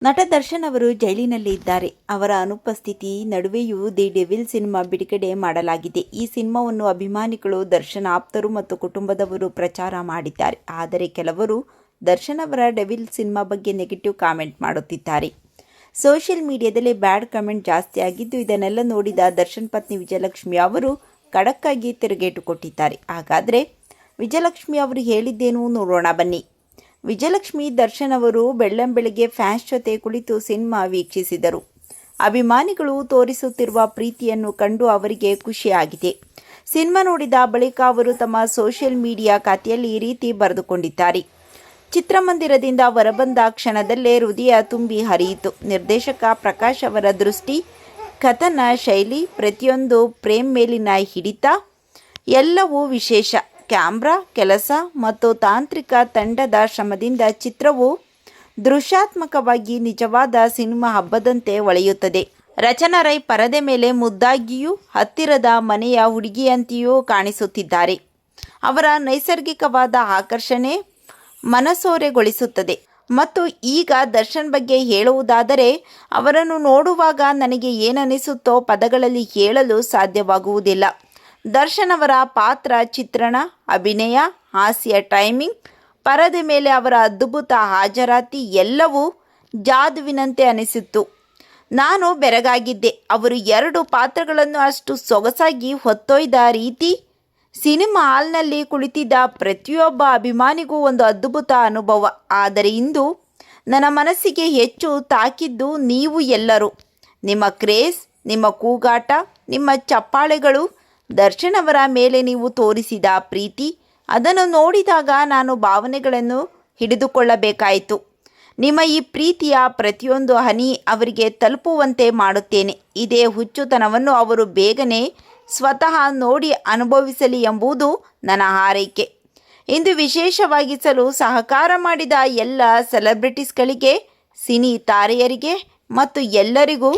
ನಟ ದರ್ಶನ್ ಅವರು ಜೈಲಿನಲ್ಲಿ ಇದ್ದಾರೆ. ಅವರ ಅನುಪಸ್ಥಿತಿ ನಡುವೆಯೂ ದಿ ಡೆವಿಲ್ ಸಿನಿಮಾ ಬಿಡುಗಡೆ ಮಾಡಲಾಗಿದೆ. ಈ ಸಿನಿಮಾವನ್ನು ಅಭಿಮಾನಿಗಳು, ದರ್ಶನ್ ಆಪ್ತರು ಮತ್ತು ಕುಟುಂಬದವರು ಪ್ರಚಾರ ಮಾಡಿದ್ದಾರೆ. ಆದರೆ ಕೆಲವರು ದರ್ಶನ್ ಅವರ ಡೆವಿಲ್ ಸಿನಿಮಾ ಬಗ್ಗೆ ನೆಗೆಟಿವ್ ಕಾಮೆಂಟ್ ಮಾಡುತ್ತಿದ್ದಾರೆ. ಸೋಷಿಯಲ್ ಮೀಡಿಯಾದಲ್ಲಿ ಬ್ಯಾಡ್ ಕಮೆಂಟ್ ಜಾಸ್ತಿ ಆಗಿದ್ದು, ಇದನ್ನೆಲ್ಲ ನೋಡಿದ ದರ್ಶನ್ ಪತ್ನಿ ವಿಜಯಲಕ್ಷ್ಮಿ ಅವರು ಖಡಕ್ ಆಗಿ ತಿರುಗೇಟು ಕೊಟ್ಟಿದ್ದಾರೆ. ಹಾಗಾದರೆ ವಿಜಯಲಕ್ಷ್ಮಿ ಅವರು ಹೇಳಿದ್ದೇನು ನೋಡೋಣ ಬನ್ನಿ. ವಿಜಯಲಕ್ಷ್ಮಿ ದರ್ಶನ್ ಅವರು ಬೆಳ್ಳಂಬೆಳಗ್ಗೆ ಫ್ಯಾನ್ಸ್ ಜೊತೆ ಕುಳಿತು ಸಿನಿಮಾ ವೀಕ್ಷಿಸಿದರು. ಅಭಿಮಾನಿಗಳು ತೋರಿಸುತ್ತಿರುವ ಪ್ರೀತಿಯನ್ನು ಕಂಡು ಅವರಿಗೆ ಖುಷಿಯಾಗಿದೆ. ಸಿನಿಮಾ ನೋಡಿದ ಬಳಿಕ ಅವರು ತಮ್ಮ ಸೋಷಿಯಲ್ ಮೀಡಿಯಾ ಖಾತೆಯಲ್ಲಿ ಈ ರೀತಿ ಬರೆದುಕೊಂಡಿದ್ದಾರೆ. ಚಿತ್ರಮಂದಿರದಿಂದ ಹೊರಬಂದ ಕ್ಷಣದಲ್ಲೇ ಹೃದಯ ತುಂಬಿ ಹರಿಯಿತು. ನಿರ್ದೇಶಕ ಪ್ರಕಾಶ್ ಅವರ ದೃಷ್ಟಿ, ಕಥನ ಶೈಲಿ, ಪ್ರತಿಯೊಂದು ಫ್ರೇಮ್ ಮೇಲಿನ ಹಿಡಿತ ಎಲ್ಲವೂ ವಿಶೇಷ. ಕ್ಯಾಮ್ರಾ ಕೆಲಸ ಮತ್ತು ತಾಂತ್ರಿಕ ತಂಡದ ಶ್ರಮದಿಂದ ಚಿತ್ರವು ದೃಶ್ಯಾತ್ಮಕವಾಗಿ ನಿಜವಾದ ಸಿನಿಮಾ ಹಬ್ಬದಂತೆ ಹೊಳೆಯುತ್ತದೆ. ರಚನಾ ರೈ ಪರದೆ ಮೇಲೆ ಮುದ್ದಾಗಿಯೂ ಹತ್ತಿರದ ಮನೆಯ ಹುಡುಗಿಯಂತೆಯೂ ಕಾಣಿಸುತ್ತಿದ್ದಾರೆ. ಅವರ ನೈಸರ್ಗಿಕವಾದ ಆಕರ್ಷಣೆ ಮನಸೋರೆಗೊಳಿಸುತ್ತದೆ. ಮತ್ತು ಈಗ ದರ್ಶನ್ ಬಗ್ಗೆ ಹೇಳುವುದಾದರೆ, ಅವರನ್ನು ನೋಡುವಾಗ ನನಗೆ ಏನನಿಸುತ್ತೋ ಪದಗಳಲ್ಲಿ ಹೇಳಲು ಸಾಧ್ಯವಾಗುವುದಿಲ್ಲ. ದರ್ಶನ್ ಅವರ ಪಾತ್ರ, ಚಿತ್ರಣ, ಅಭಿನಯ, ಹಾಸ್ಯ, ಟೈಮಿಂಗ್, ಪರದೆ ಮೇಲೆ ಅವರ ಅದ್ಭುತ ಹಾಜರಾತಿ ಎಲ್ಲವೂ ಜಾದುವಿನಂತೆ ಅನಿಸಿತ್ತು. ನಾನು ಬೆರಗಾಗಿದ್ದೆ. ಅವರು 2 ಪಾತ್ರಗಳನ್ನು ಅಷ್ಟು ಸೊಗಸಾಗಿ ಹೊತ್ತೊಯ್ದ ರೀತಿ ಸಿನಿಮಾ ಹಾಲ್ನಲ್ಲಿ ಕುಳಿತಿದ್ದ ಪ್ರತಿಯೊಬ್ಬ ಅಭಿಮಾನಿಗೂ ಒಂದು ಅದ್ಭುತ ಅನುಭವ. ಆದರೆ ಇಂದು ನನ್ನ ಮನಸ್ಸಿಗೆ ಹೆಚ್ಚು ತಾಕಿದ್ದು ನೀವು ಎಲ್ಲರೂ. ನಿಮ್ಮ ಕ್ರೇಜ್, ನಿಮ್ಮ ಕೂಗಾಟ, ನಿಮ್ಮ ಚಪ್ಪಾಳೆಗಳು, ದರ್ಶನ್ ಅವರ ಮೇಲೆ ನೀವು ತೋರಿಸಿದ ಪ್ರೀತಿ, ಅದನ್ನು ನೋಡಿದಾಗ ನಾನು ಭಾವನೆಗಳನ್ನು ಹಿಡಿದುಕೊಳ್ಳಬೇಕಾಯಿತು. ನಿಮ್ಮ ಈ ಪ್ರೀತಿಯ ಪ್ರತಿಯೊಂದು ಹನಿ ಅವರಿಗೆ ತಲುಪುವಂತೆ ಮಾಡುತ್ತೇನೆ. ಇದೇ ಹುಚ್ಚುತನವನ್ನು ಅವರು ಬೇಗನೆ ಸ್ವತಃ ನೋಡಿ ಅನುಭವಿಸಲಿ ಎಂಬುದು ನನ್ನ ಹಾರೈಕೆ. ಇಂದು ವಿಶೇಷವಾಗಿಸಲು ಸಹಕಾರ ಮಾಡಿದ ಎಲ್ಲ ಸೆಲೆಬ್ರಿಟೀಸ್ಗಳಿಗೆ, ಸಿನಿ ತಾರೆಯರಿಗೆ ಮತ್ತು ಎಲ್ಲರಿಗೂ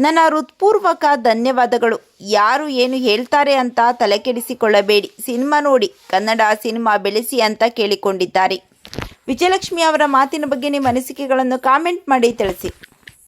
ನನ್ನ ಹೃತ್ಪೂರ್ವಕ ಧನ್ಯವಾದಗಳು. ಯಾರು ಏನು ಹೇಳ್ತಾರೆ ಅಂತ ತಲೆಕೆಡಿಸಿಕೊಳ್ಳಬೇಡಿ. ಸಿನಿಮಾ ನೋಡಿ, ಕನ್ನಡ ಸಿನಿಮಾ ಬೆಳೆಸಿ ಅಂತ ಕೇಳಿಕೊಂಡಿದ್ದಾರೆ. ವಿಜಯಲಕ್ಷ್ಮಿ ಅವರ ಮಾತಿನ ಬಗ್ಗೆ ನಿಮ್ಮ ಅನಿಸಿಕೆಗಳನ್ನು ಕಾಮೆಂಟ್ ಮಾಡಿ ತಿಳಿಸಿ.